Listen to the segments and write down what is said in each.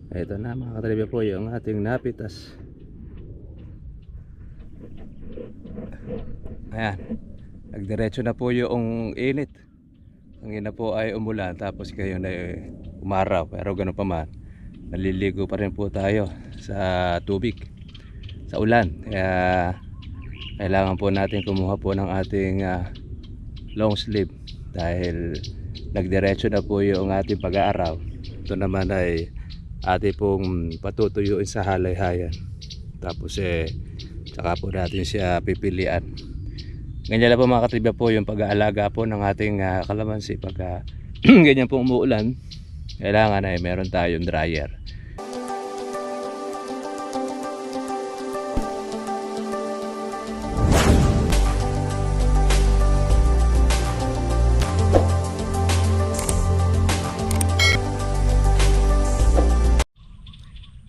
Ito na mga katribya po yung ating napitas. Ayan, nagdiretso na po yung init. Ang ina po ay umulan tapos kayo na umaraw, pero ganoon pa man naliligo pa rin po tayo sa tubig, sa ulan. Kaya kailangan po natin kumuha po ng ating long sleeve dahil nagdiretso na po yung ating pag-aaraw. Ito naman ay ating pong patutuyuin sa halayhayan, tapos tsaka po natin siya pipilian. Ganyan lang po mga katribya po yung pag-aalaga po ng ating kalamansi pagka ganyan po umuulan. Kailangan ay meron tayong dryer.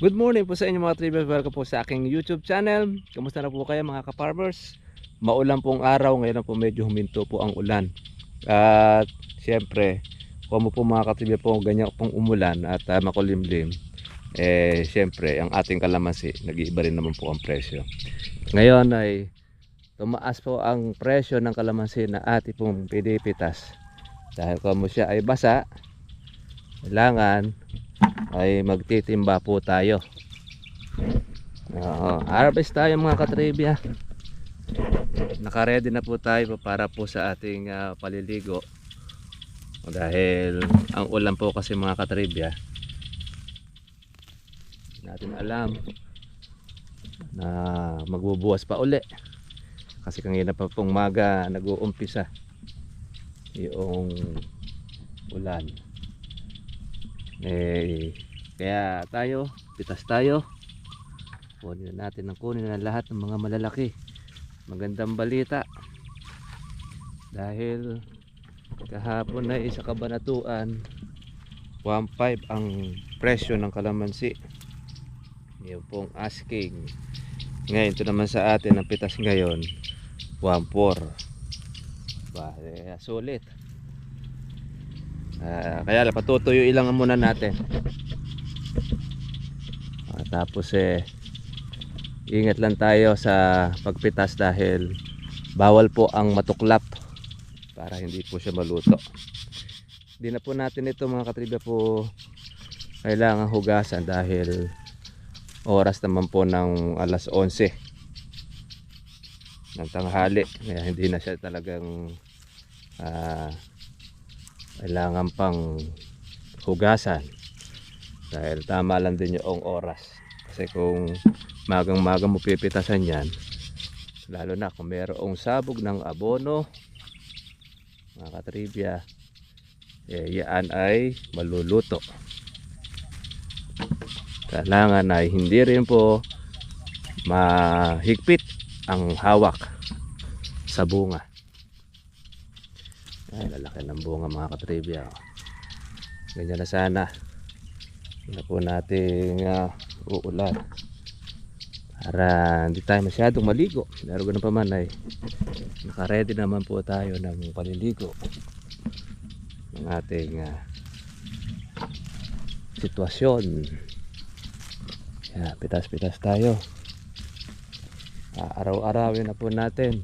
Good morning po sa inyo mga tribal. Welcome po sa aking YouTube channel. Kamusta na po kayo mga ka-farmers? Maulan pong araw. Ngayon po medyo huminto po ang ulan. At siyempre, kung mo po mga ka-tribal po ganyan pong umulan at makulimlim, siyempre ang ating kalamansi, nag-iiba rin naman po ang presyo. Ngayon ay tumaas po ang presyo ng kalamansi na ating pong pinipitas. Dahil kung siya ay basa, kailangan ay magtitimba po tayo. Harvest tayo mga katribya. Naka-ready na po tayo para po sa ating paliligo. Dahil ang ulan po kasi mga katribya, natin alam na magbubuwas pa uli. Kasi kanina pa pong maga nag-uumpisa yung ulan. Kaya tayo, pitas tayo. Kunin na lahat ng mga malalaki. Magandang balita. Dahil kahapon ay sa Kabanatuan 1.5 ang presyo ng kalamansi. Yung pong asking. Ngayon ito naman sa atin ang pitas ngayon 1.4. Sulit. Kaya patutuyo ilang muna natin. Tapos ingat lang tayo sa pagpitas dahil bawal po ang matuklap para hindi po siya maluto. Hindi na po natin ito mga katribya po kailangan hugasan dahil oras naman po ng alas 11 ng tanghali. Kaya hindi na siya talagang kailangan pang hugasan dahil tama lang din yung oras. Kasi kung magang mo pipitasan yan, lalo na kung mayroong sabog ng abono mga katribya, yan ay maluluto. Kailangan ay hindi rin po mahigpit ang hawak sa bunga. Ay, lalaki ng bunga mga katribya. Ganyan na sana. Hindi po natin uulan para hindi tayo masyadong maligo. Pero ganoon pa man ay naka-ready naman po tayo ng paliligo ng ating sitwasyon. Pitas-pitas tayo. Araw-arawin na po natin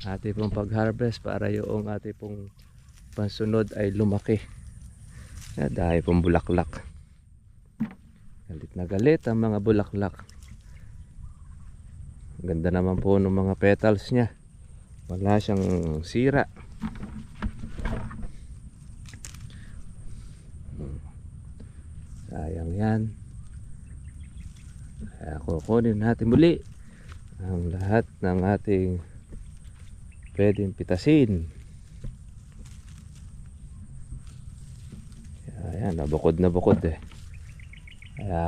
ating pong pag-harvest para yung ating pong pansunod ay lumaki. Dahil pong bulaklak, galit na galit ang mga bulaklak. Ganda naman po ng mga petals nya, wala siyang sira. Sayang yan. Kaya kukunin natin muli ang lahat ng ating pwedeng pitasin. Ayan, nabukod kaya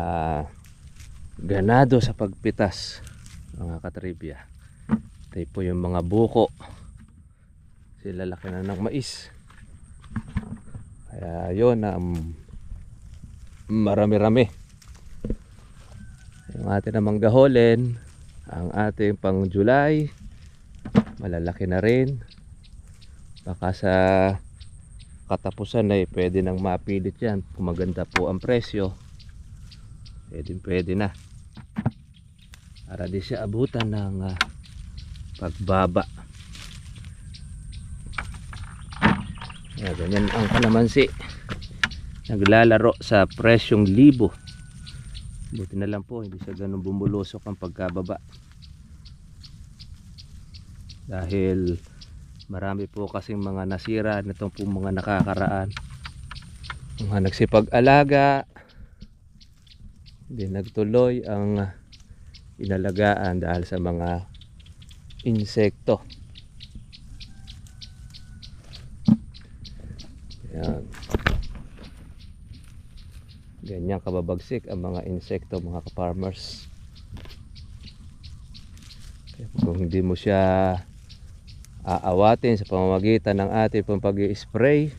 ganado sa pagpitas mga katribya. Ito po yung mga buko, sila laki na ng mais. Kaya yun marami-rami yung ating namang gaholin. Ang ating pang July malalaki na rin. Baka sa katapusan ay pwede nang mapilit yan kung maganda po ang presyo. pwede na, para di siya abutan ng pagbaba. Ganyan ang kalamansi, naglalaro sa presyong 1,000. Buti na lang po hindi siya ganun bumulusok ang pagkababa, dahil marami po kasing mga nasira nitong po mga nakakaraan. Mga nagsipag-alaga, hindi nagtuloy ang inalagaan dahil sa mga insekto. Yan. Ganyan kababagsik ang mga insekto, mga ka-farmers. Kung hindi mo siya aawatin sa pamamagitan ng ating pag-i-spray,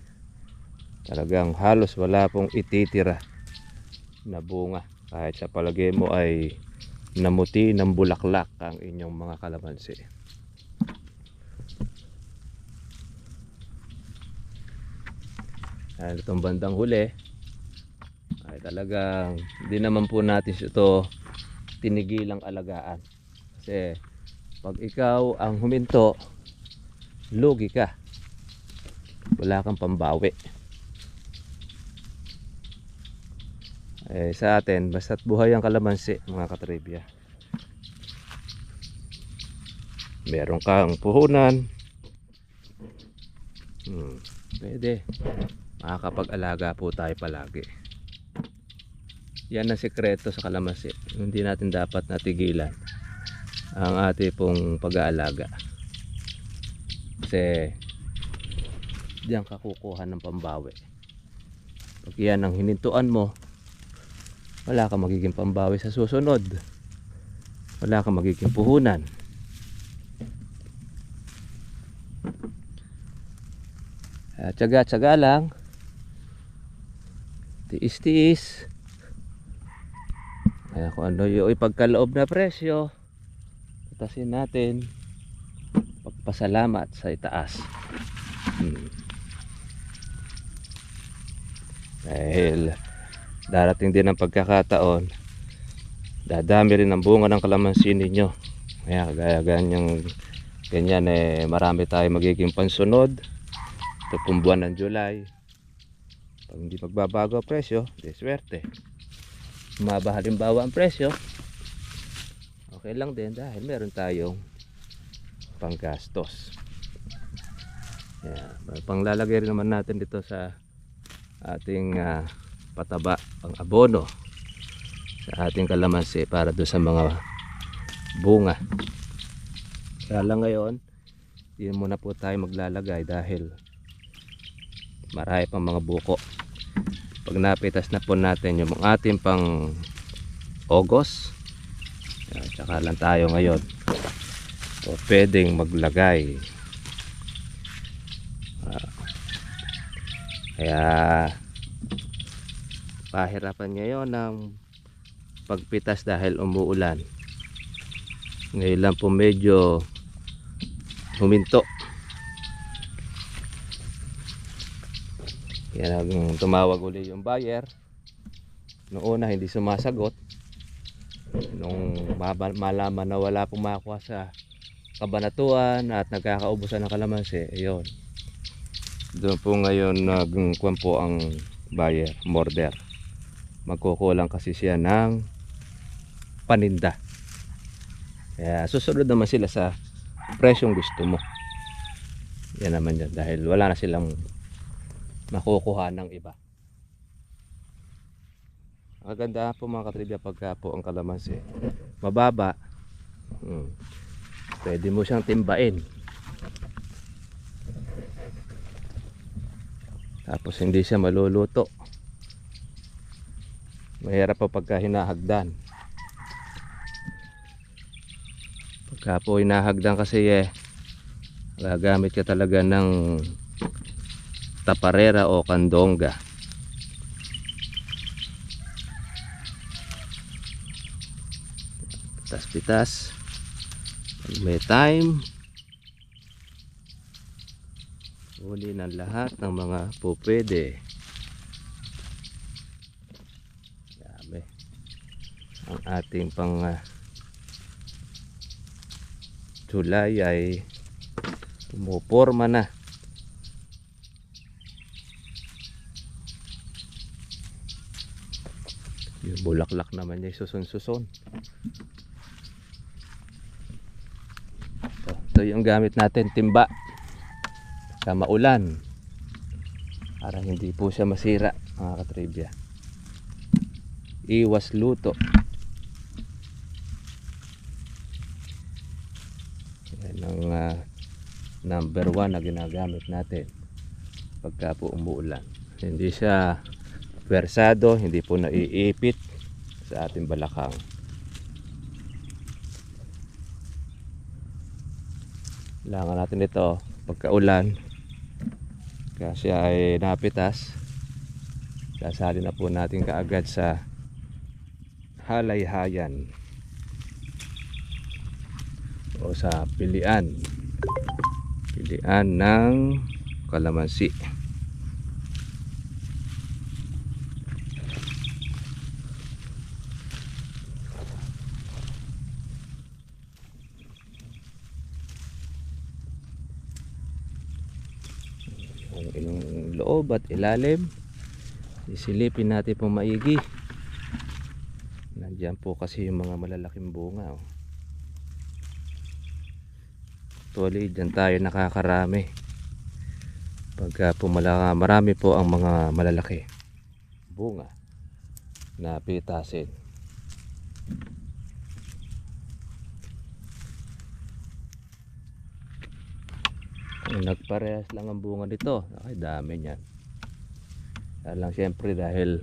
talagang halos wala pong ititira na bunga, kahit sa palagay mo ay namuti ng bulaklak ang inyong mga kalamansi. Itong bandang huli ay talagang hindi naman po natin ito tinigilang alagaan, kasi pag ikaw ang huminto, lugi ka, wala kang pambawi. Sa atin basta't buhay ang kalamansi, mga katribya, meron kang puhunan, pwede, makakapag-alaga po tayo palagi. Yan ang sekreto sa kalamansi. Hindi natin dapat natigilan ang ating pong pag-aalaga, kasi diyan ka kukuha ng pambawi. Pag yan ang hinintuan mo, wala kang magiging pambawi sa susunod, wala kang magiging puhunan. Tiyaga-tiyaga lang, tiis-tiis. Kung ano yung ipagkaloob na presyo, patasin natin, pagpasalamat sa itaas. Dahil darating din ang pagkakataon, dadami rin ang bunga ng kalamansi ninyo. Kaya kagaya ganyan marami tayo magiging pansunod. Ito pong buwan ng July, pag hindi magbabago ang presyo, di swerte. Bumaba halimbawa ang presyo, okay lang din, dahil meron tayong panggastos. Panglalagay rin naman natin dito sa ating pataba, pang abono sa ating kalamansi para doon sa mga bunga. Kaya lang ngayon, hindi muna po tayo maglalagay dahil marami pang mga buko. Pag napitas na po natin yung ating pang August, tsaka lang tayo ngayon o pwedeng maglagay. Kaya pahirapan ngayon ng pagpitas dahil umuulan. Ngayon lang po medyo huminto. Kaya tumawag uli yung buyer. Noong una hindi sumasagot, nung malaman na wala pong makuha sa kabanatuan at nagkakaubusan ng kalamansi, ayun, doon po ngayon nagkuhan po ang buyer, order. Magkukulang kasi siya ng paninda, kaya susunod naman sila sa presyong gusto mo. Yan naman yan, dahil wala na silang makukuha ng iba. Ang ganda po mga katribya, pagka po ang kalamansi mababa, pwede mo siyang timbain, tapos hindi siya maluluto. Mahirap pa pagka hinahagdan. Pagka po hinahagdan kasi gagamit ka talaga ng taparera o kandonga. Pitas-pitas pag may time, huli ng lahat ng mga pupwede. Dami. ang ating pang July ay pumuporma na. Yung bulaklak naman niya suson-suson. Ito yung gamit natin, timba sa maulan para hindi po siya masira, mga katribya. Iwas luto. Yan ang number 1 na ginagamit natin pagka po umuulan. Hindi siya versado, hindi po naiipit sa ating balakang. Kailangan natin ito pagka ulan, kasi ay napitas, sasali na po natin kaagad sa halayhayan o sa pilian ng kalamansi. Yung loob at ilalim isilipin natin po maigi. Nandiyan po kasi yung mga malalaking bunga, oh. Actually dyan tayo nakakarami pagka po marami po ang mga malalaki bunga na pitasin. Nagparehas lang ang bunga nito, ay dami niyan. Kaya lang siyempre dahil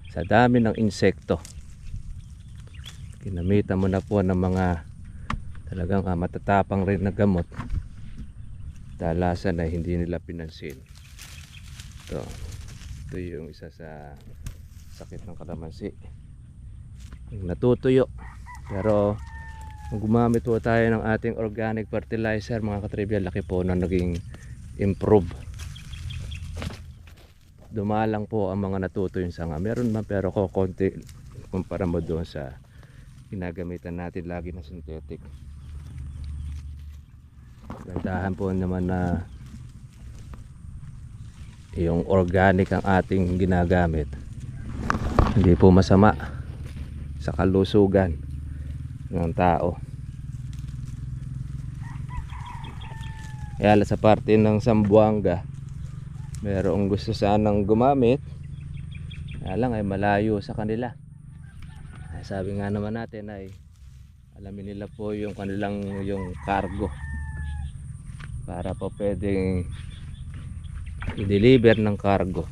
sa dami ng insekto, kinamitan mo na po ng mga talagang matatapang rin na gamot, talasan na hindi nila pinansin. Ito yung isa sa sakit ng kalamansi, yung natutuyo. Pero kung gumamit po tayo ng ating organic fertilizer, mga katribya, laki po na naging improve. Dumalang po ang mga natutuyo sa sanga. Meron man pero konti kumpara mo doon sa ginagamitan natin lagi na synthetic. Gandahan po naman na yung organic ang ating ginagamit. Hindi po masama sa kalusugan ng tao. Kaya sa parte ng Zamboanga, merong gusto sanang gumamit, kaya lang ay malayo sa kanila. Sabi nga naman natin ay alamin nila po yung kanilang yung cargo para po pwedeng i-deliver ng cargo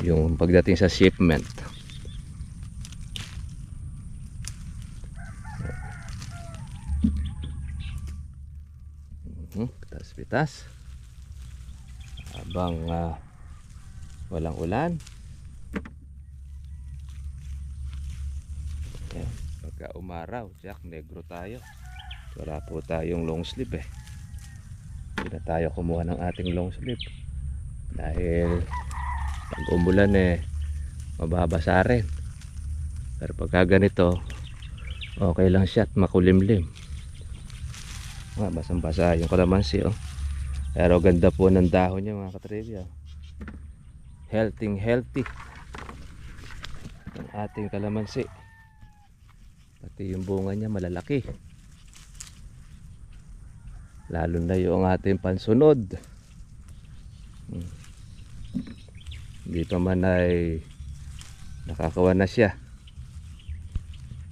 yung pagdating sa shipment. Pitas-pitas habang walang ulan. Ayan, pagka umaraw, Jack, negro tayo. Wala po tayong long sleeve eh. Hindi na tayo kumuha ng ating long sleeve dahil pag umulan eh mababasa rin. Pero pagka ganito okay lang siya at makulimlim. Basang basa yung kalamansi, oh. Pero ganda po ng dahon niya, mga katribya. Healthy ang ating kalamansi. Pati yung bunga niya malalaki. Lalo na yung ating pansunod. Hindi pa man ay nakakawa na siya.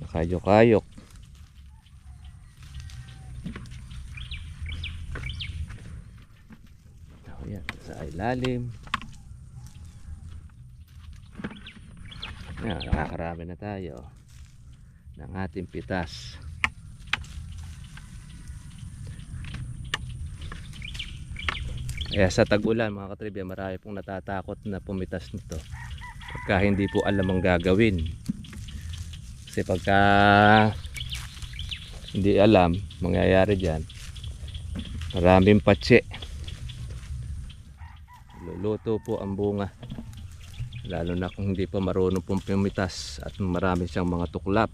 Nakayok-ayok. Ayan, sa ilalim. Ayan, nakakarami na tayo ng ating pitas. Kaya sa tag-ulan, mga katribya, marami pong natatakot na pumitas nito pagka hindi po alam ang gagawin. Kasi pagka hindi alam, mangyayari dyan, maraming patse. Luluto po ang bunga. lalo na kung hindi pa marunong pong pumitas at marami siyang mga tuklap.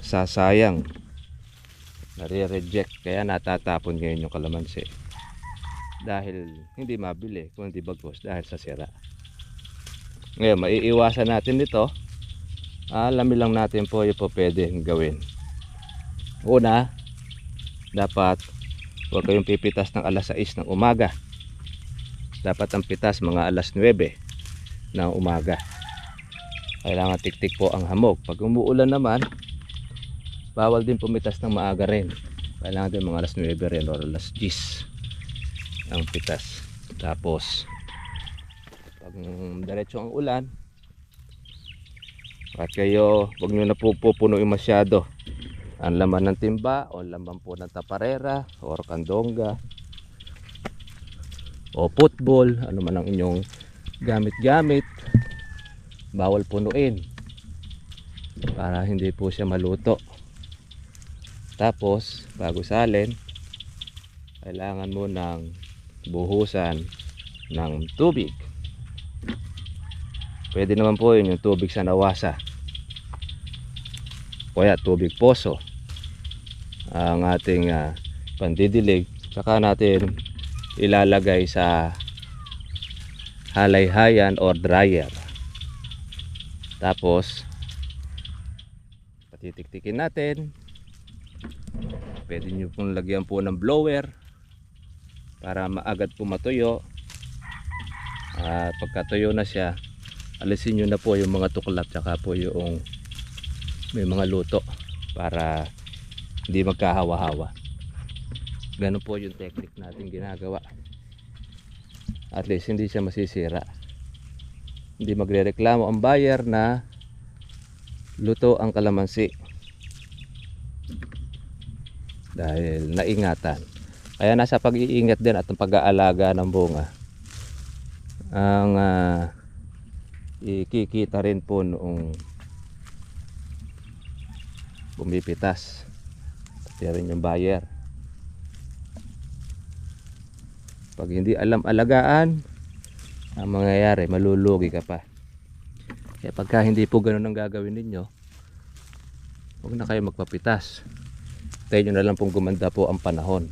Sasayang, nare-reject, kaya natatapon ngayon yung kalamansi dahil hindi mabili, kung hindi bagos dahil sa sira. Ngayon maiiwasan natin ito. Alamin lang natin po yung po pwede gawin. Una, dapat huwag kayong pipitas ng alas 6 ng umaga. Dapat ang pitas mga alas 9 ng umaga. Kailangan tiktik po ang hamog. Pag umuulan naman, bawal din pumitas ng maaga rin. Kailangan din mga alas 9 rin o alas 10 ang pitas. Tapos pag diretso ang ulan, at kayo wag nyo na pupunuin masyado ang laman ng timba o laman po ng taparera o kandongga o football, ano man ang inyong gamit-gamit. Bawal punuin para hindi po siya maluto. Tapos bago salin, kailangan mo ng buhusan ng tubig. Pwede naman po yun yung tubig sa nawasa, o kaya tubig poso ang ating pandidilig. Saka natin ilalagay sa halayhayan or dryer. Tapos patitiktikin natin. Pwede nyo pong lagyan po ng blower para maagad po matuyo. At pagkatuyo na siya, alisin nyo na po yung mga tuklap tsaka po yung may mga luto para hindi magkahawa-hawa. Ganun po yung technique natin ginagawa. At least hindi siya masisira. Hindi magrereklamo ang buyer na luto ang kalamansi dahil naingatan. Kaya nasa pag-iingat din at ang pag-aalaga ng bunga ang ikikita rin po noong bumipitas, pati rin yung buyer. Pag hindi alam alagaan, ang mangyayari malulugi ka pa. Kaya pagka hindi po ganun ang gagawin ninyo, huwag na kayo magpapitas. Tayo nyo na lang pong gumanda po ang panahon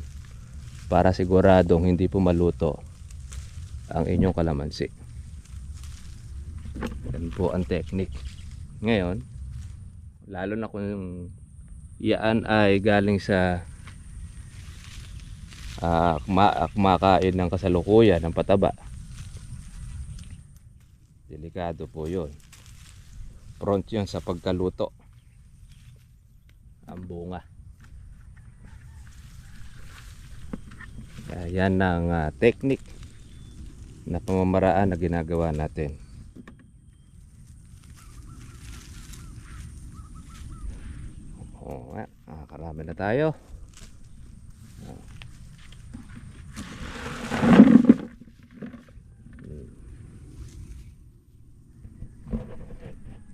para siguradong hindi po maluto ang inyong kalamansi. Yan po ang technique. Ngayon, lalo na kung iyan ay galing sa kumakain ng kasalukuyan ng pataba, delikado po yun. Prone yun sa pagkaluto ang bunga. Yan ang technique na pamamaraan na ginagawa natin. Karami na tayo.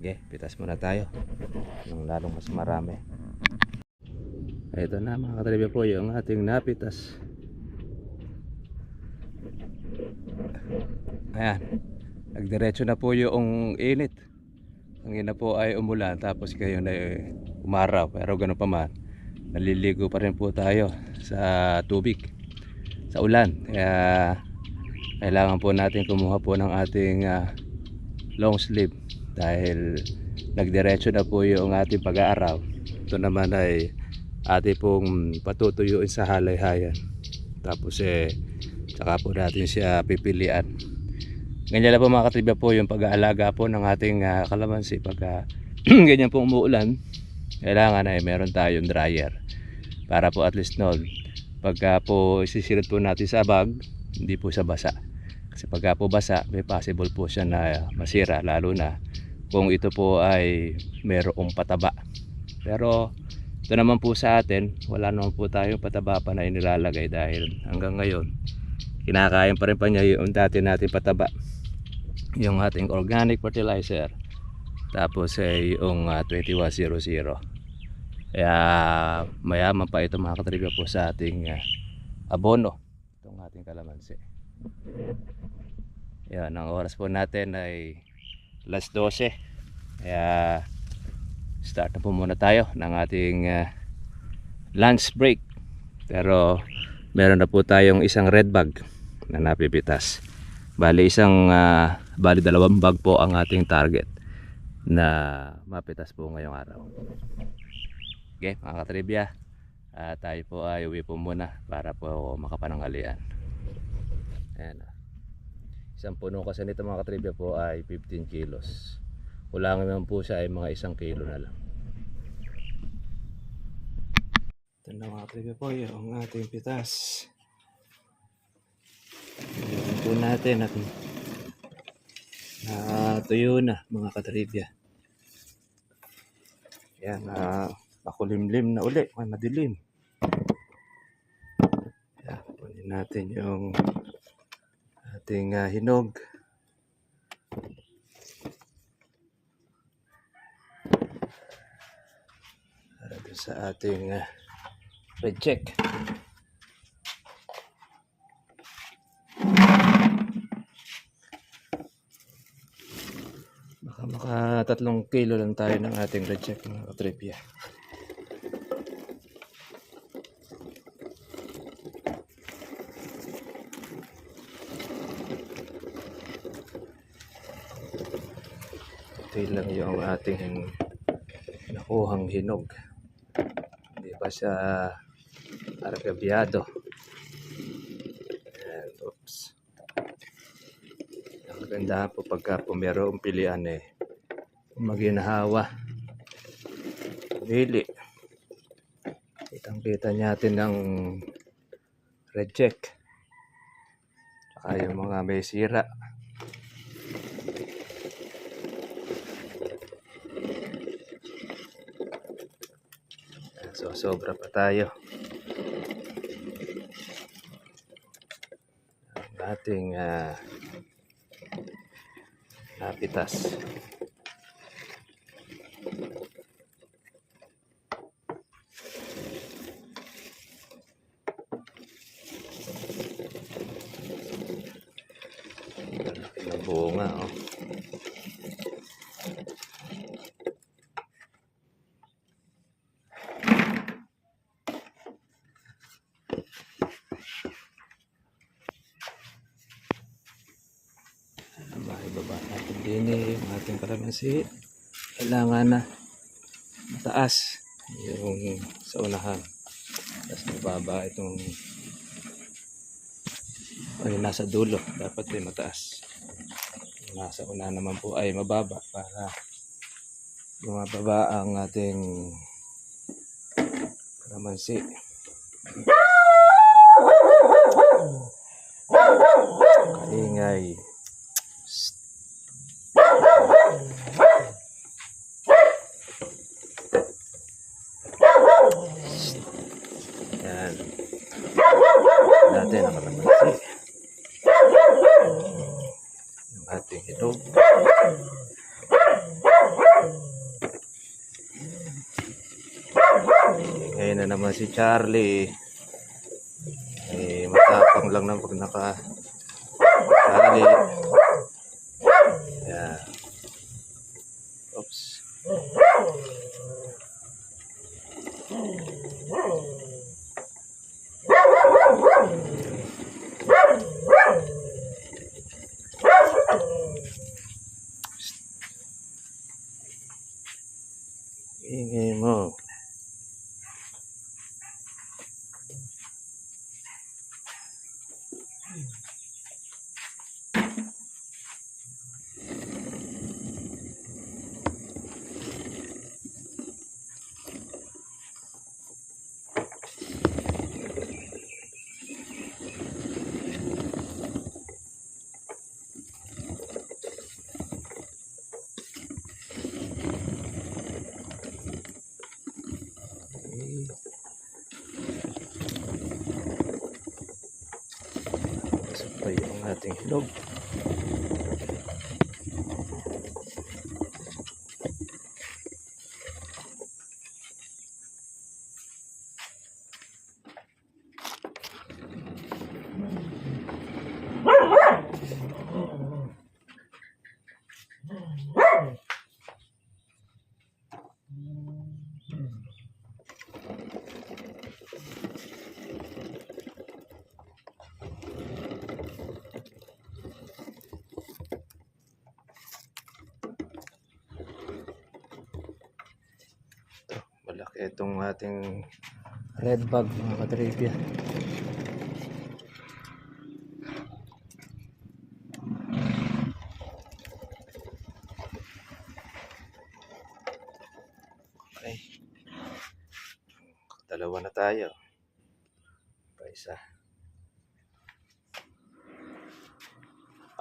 Okay, pitas muna tayo ng lalong mas marami. Ito na mga katribya po yung ating napitas. Ayan, nagdiretso na po yung init. Ang ina po ay umulan tapos kayo na umaraw, pero gano'n pa man, naliligo pa rin po tayo sa tubig, sa ulan. Kaya kailangan po natin kumuha po ng ating long sleeve dahil nagdiretso na po yung ating pag-aaraw. Ito naman ay ating pong patutuyuin sa halayhayan, tapos tsaka po natin siya pipilian. Ganyan lang po mga katribya po yung pag-aalaga po ng ating kalamansi. Pagka ganyan po umuulan, kailangan ay meron tayong dryer para po at least noon pagka po isisilot po natin sa bag, hindi po sa basa. Kasi pagka po basa, may possible po siya na masira, lalo na kung ito po ay merong pataba. Pero ito naman po sa atin, wala naman po tayong pataba pa na inilalagay dahil hanggang ngayon kinakain pa rin pa niya yung dati natin pataba, yung ating organic fertilizer, tapos yung 2100. Kaya mayaman pa ito mga katribya po sa ating abono, itong ating kalamansi. Yan, ang oras po natin ay alas 12. Kaya start na po muna tayo ng ating lunch break. Pero meron na po tayong isang red bag na napipitas. Bali dalawang bag po ang ating target na mapitas po ngayong araw. Okay, mga katribya, tayo po ay uwi po muna para po makapananghalian. Ayan. Isang puno kasi nito mga katribya po ay 15 kilos. Kulangan naman po siya ay mga 1 kilo na lang. Ito na mga katribya po yung ating pitas. Ayan po natin at tuyo na mga katribya. Ayan, makulimlim na uli, may madilim. Ayan, kunin natin yung ating hinog. Para doon sa ating reject. Baka maka 3 kilo lang tayo ng ating reject mga katribya. Ito lang yung ating nakuhang hinog. Hindi pa siya argabyado. Oops. Ang ganda po pagka mayroong pilian maginahawa. Pili. Kitang-kita natin ng reject. Saka yung mga may sira. So sobra pa tayo. Ang ating napitas. Malaki na bunga oh. Ibaba natin din yung ating kalamansi. Kailangan na mataas yung sa unahan. Tapos mababa itong nasa dulo. Dapat ay mataas. Nasa una naman po ay mababa para bumababa ang ating kalamansi. Kaingay. Yan. Natin ang kalamansi. Yung ating hinog. Ngayon na naman si Charlie. Matapang lang ng pag naka-tali. Yan. Oops. Ingay mo. Pasok yung ating hinog. Itong ating red bag mga katribya. Okay. Dalawa na tayo. Pa isa.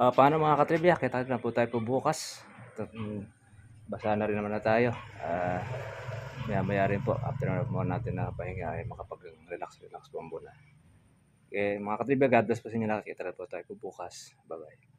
Paano mga katribya? Kita na po tayo po bukas. Basa na rin naman na tayo. Maya rin po after mo natin na pahinga ay makapag-relax po ang muna. Okay, mga katribya, God bless po sa inyo. Nakakita na po tayo po bukas. Bye bye.